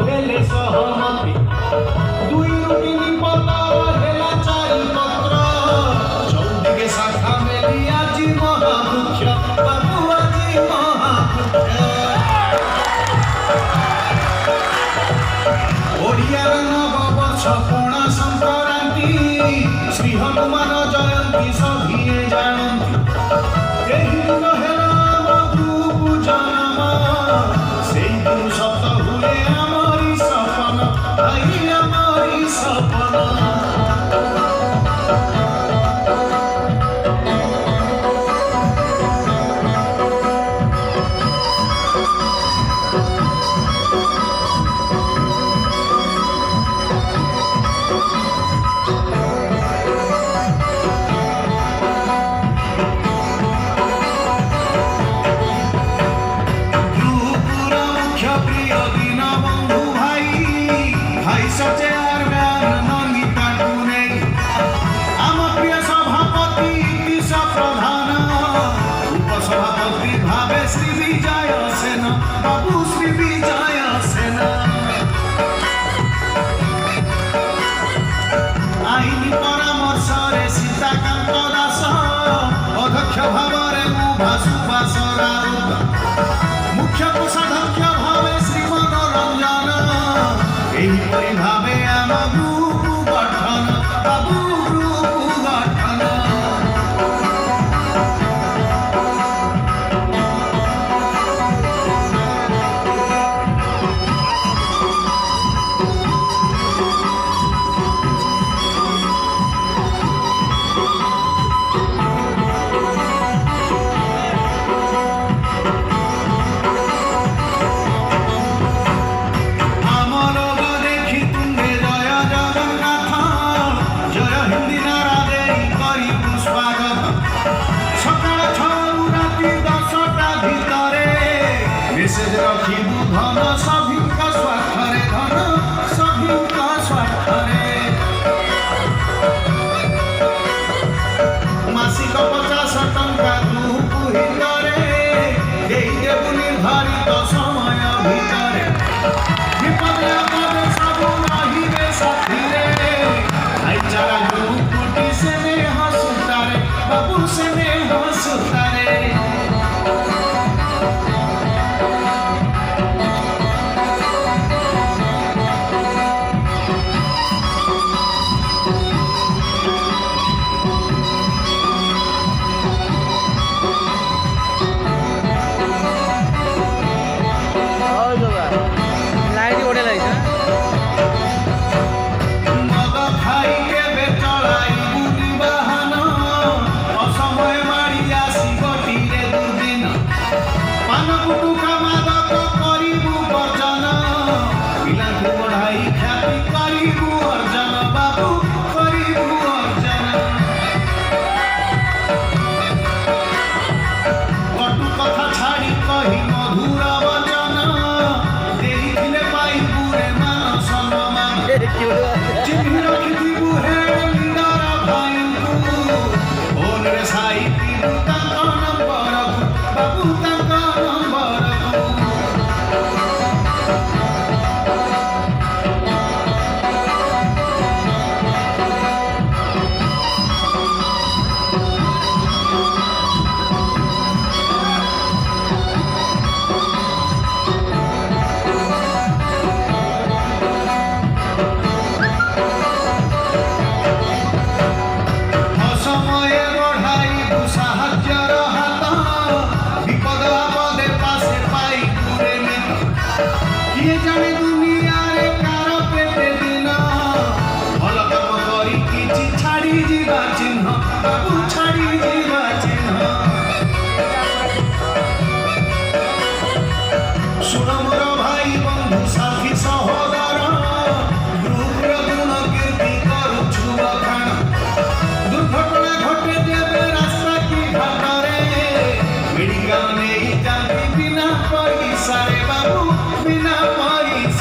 हेले सहमति दुई तीन पतर हेला चारि पत्र चौदिके शाखा मेली আজি महामुख्य बाबू আজি महामुख्य ओडियार नववर्ष पणा संक्रांति श्री हनुमान जयंती सभिए जानती एही दिन हेला मधु पूजनम सेई दिन सत हुए आमरी सपन आई आमरी सपन श्री विजय सेना बाबू श्री विजय सेना आईनी परामर्श सीताकांत दास अध्यक्ष भाव भासुभाष राउत मुख्य कोषाध्यक्ष भाव श्री मनोरंजन एहीपरि भावे आम ग्रुप गठन बाबू ग्रुप गठन रखिबू धन सभिक स्वार्थरे धन सभिक स्वार्थरे मासिक 50 टंका ग्रुप हितरे देबू निर्धारित समय भितरे विपदे आपदे सबू रहिबे साथीरे भाईचारा ग्रुपटी सेने हसुतारे बाबू सेने हसुतारे बिना पैसा रे बाबू बिना पैसा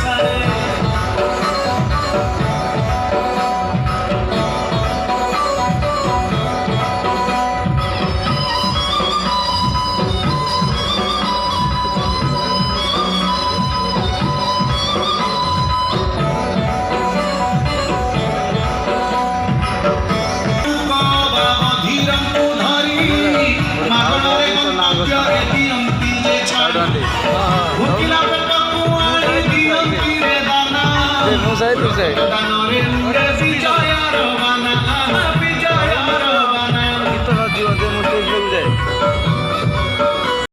ଭୋକିଲା ପେଟକୁ ଆଣି ଦିଅନ୍ତି ରେ ଦାନା ମୁଁ ସାଇଡ ଦାନରେ ମୁଣ୍ଡେ